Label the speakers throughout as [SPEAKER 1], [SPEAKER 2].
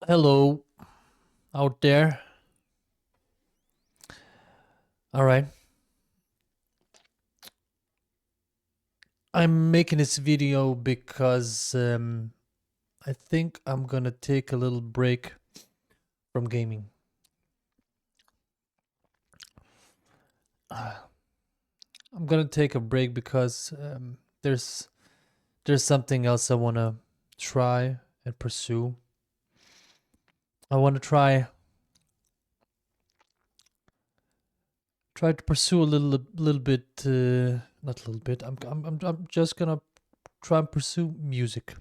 [SPEAKER 1] Hello out there. All right. I'm making this video because I think I'm gonna take a little break from gaming. Uh, I'm gonna take a break because there's something else I wanna try and pursue. I wanna try to pursue a little bit, not a little bit. I'm just gonna try and pursue music,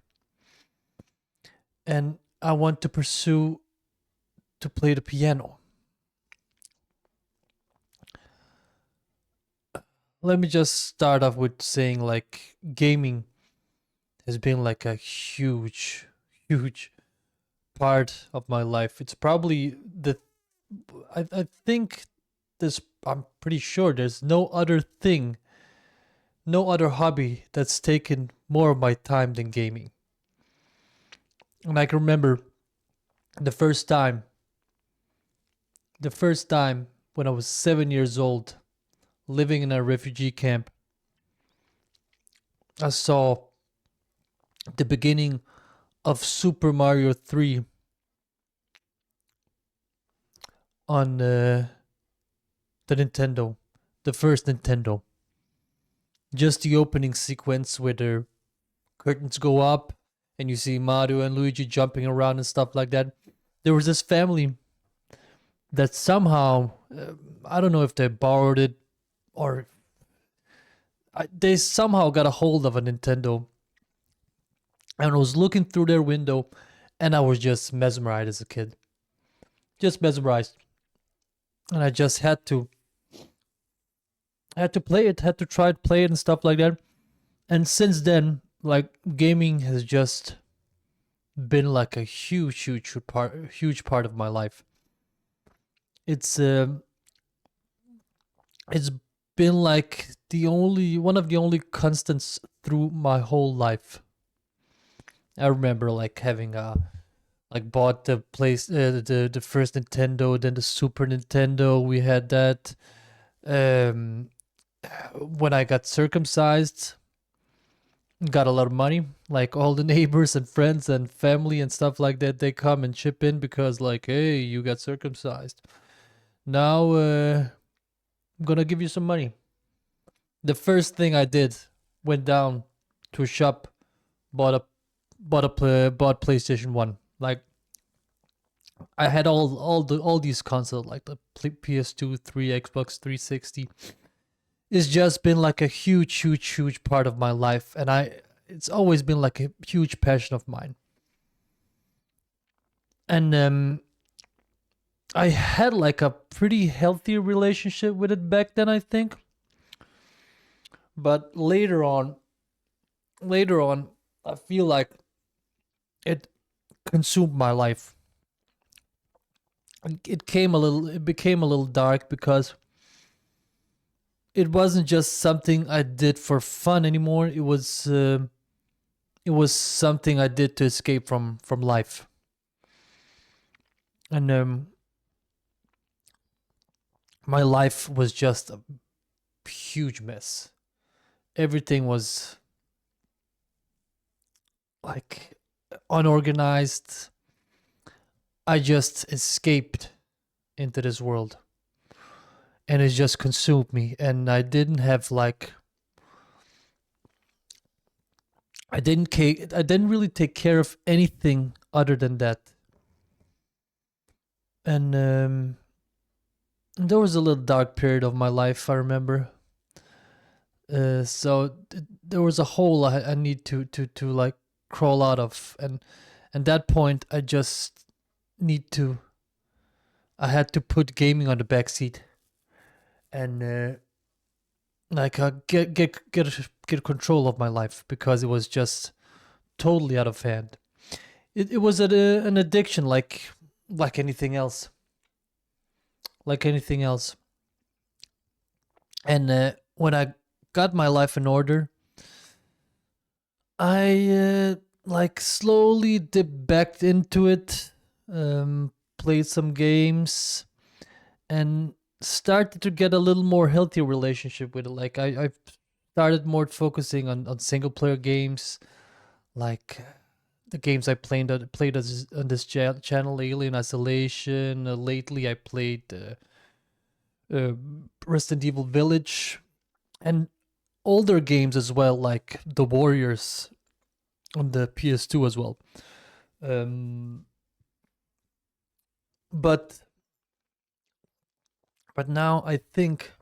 [SPEAKER 1] and I want to pursue to play the piano. Let me just start off with saying like gaming has been like a huge part of my life. It's probably I think this I'm pretty sure there's no other thing, no other hobby that's taken more of my time than gaming. And I can remember the first time, the first time when I was 7 years old, living in a refugee camp, I saw the beginning of Super Mario 3 on the Nintendo, the first Nintendo. Just the opening sequence where the curtains go up and you see Mario and Luigi jumping around and stuff like that. There was this family that somehow, I don't know if they borrowed it or they somehow got a hold of a Nintendo, and I was looking through their window and I was just mesmerized as a kid. Just mesmerized. And I just had to play it, had to try to play it and stuff like that. And since then, like gaming has just been like a huge part of my life. It's it's been like the only one of the only constants through my whole life. I remember like having bought the place the first Nintendo, then the Super Nintendo. We had that. Um, when I got circumcised, got a lot of money. Like all the neighbors and friends and family and stuff like that, they come and chip in because like, hey, you got circumcised. Now I'm gonna give you some money. The first thing I did, went down to a shop, bought a bought PlayStation One. Like I had all these consoles like the PS2, 3, Xbox 360. It's just been like a huge part of my life, and it's always been like a huge passion of mine. And I had like a pretty healthy relationship with it back then, I think. But later on, I feel like it consumed my life. It became a little dark because it wasn't just something I did for fun anymore. It was something I did to escape from life. And my life was just a huge mess. Everything was like unorganized. I just escaped into this world and it just consumed me, and I didn't really take care of anything other than that. And there was a little dark period of my life, I remember. There was a hole I need to like crawl out of, and at that point need to I had to put gaming on the back seat and get control of my life because it was just totally out of hand. It was an addiction like anything else, like anything else. And when I got my life in order, I like slowly dipped back into it. played some games, and started to get a little more healthy relationship with it. Like I've started more focusing on single player games, like the games I played on this channel, Alien Isolation. Lately, I played uh, Resident Evil Village, and older games as well, like The Warriors on the PS2 as well. Um, but now I think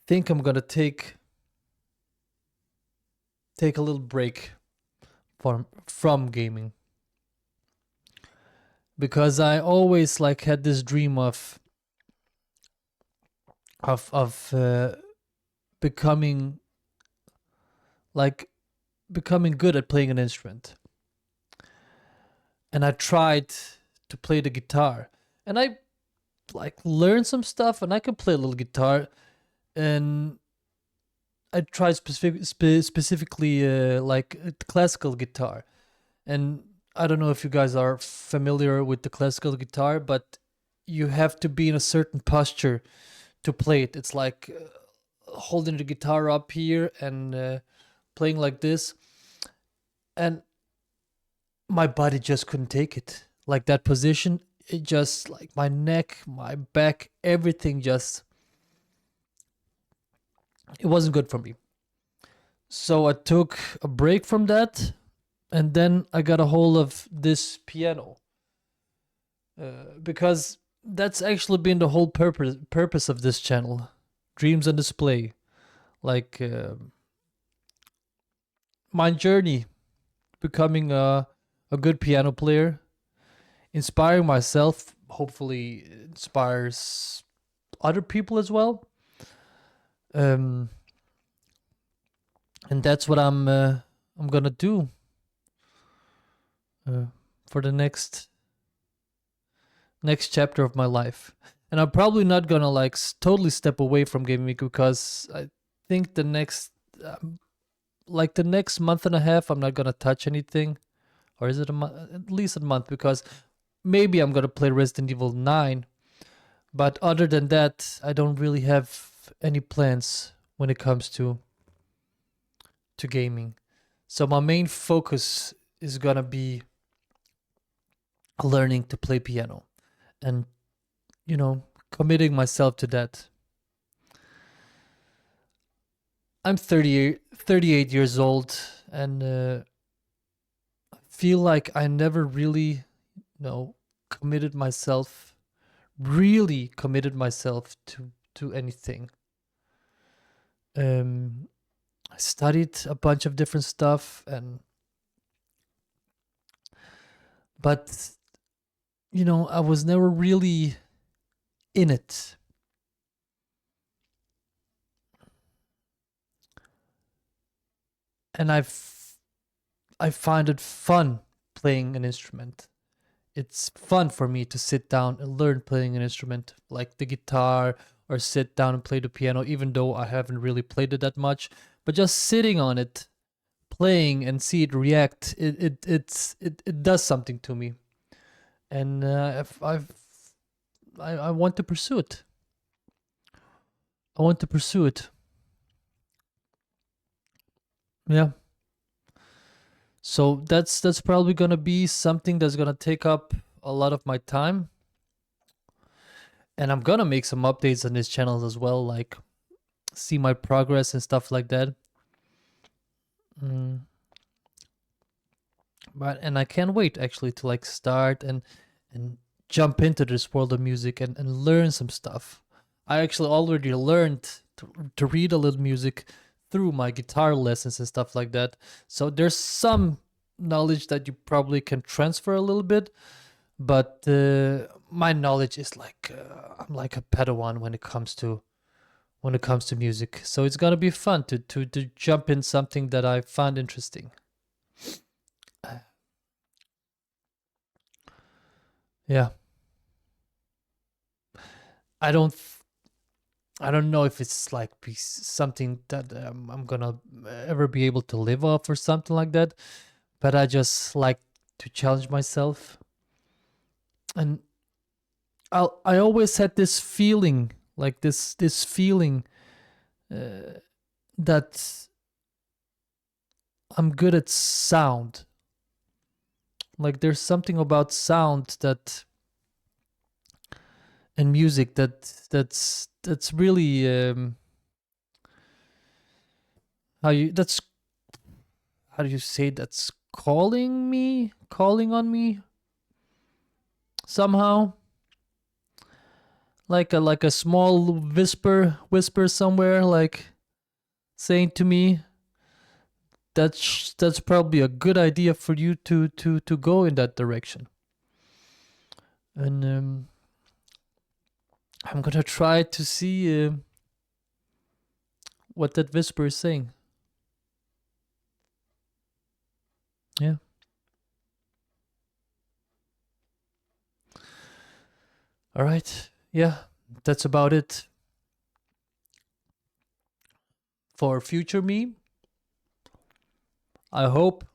[SPEAKER 1] I'm gonna take a little break from gaming, because I always like had this dream of becoming like becoming good at playing an instrument. And I tried to play the guitar, and I like learned some stuff, and I can play a little guitar. And I tried specifically classical guitar. And I don't know if you guys are familiar with the classical guitar, but you have to be in a certain posture to play it. It's like holding the guitar up here and playing like this. And my body just couldn't take it. Like that position, it just like my neck, my back, everything just, it wasn't good for me. So I took a break from that, and then I got a hold of this piano, because that's actually been the whole purpose of this channel, Dreams on Display. Like my journey becoming a good piano player, inspiring myself, hopefully inspires other people as well. Um, and that's what I'm gonna do uh, for the next chapter of my life. And I'm probably not gonna like totally step away from gaming, because I think um, the next month and a half, I'm not gonna touch anything. Or is it a month? At least a month, because maybe I'm gonna play Resident Evil 9. But other than that, I don't really have any plans when it comes to gaming. So my main focus is gonna be learning to play piano, and committing myself to that. I'm 38 years old, and feel like I never really, committed myself, really committed myself to anything. I studied a bunch of different stuff, but I was never really in it. And I find it fun playing an instrument. It's fun for me to sit down and learn playing an instrument like the guitar, or sit down and play the piano, even though I haven't really played it that much. But just sitting on it, playing and see it react, it does something to me. And I want to pursue it. I want to pursue it. Yeah. So that's probably gonna be something that's gonna take up a lot of my time. And I'm gonna make some updates on this channel as well, like see my progress and stuff like that. Mm. And I can't wait actually to like start and jump into this world of music and learn some stuff. I actually already learned to read a little music through my guitar lessons and stuff like that. So there's some knowledge that you probably can transfer a little bit, but my knowledge is like I'm like a Padawan when it comes to music. So it's gonna be fun to jump in something that I find interesting. Yeah, I don't I don't know if it's like something that I'm gonna ever be able to live off or something like that. But I just like to challenge myself. And I always had this feeling, like this feeling that I'm good at sound. Like there's something about sound that and music that's really how do you say, that's calling on me somehow, like a small whisper somewhere, like saying to me that's probably a good idea for you to go in that direction. And I'm gonna try to see what that whisper is saying. Yeah. All right. Yeah, that's about it for future me. I hope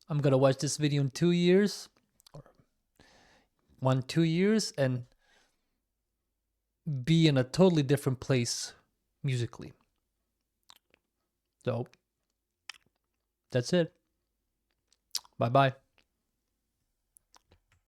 [SPEAKER 1] I'm gonna watch this video in 2 years, or 2 years, and be in a totally different place musically. So that's it. Bye bye.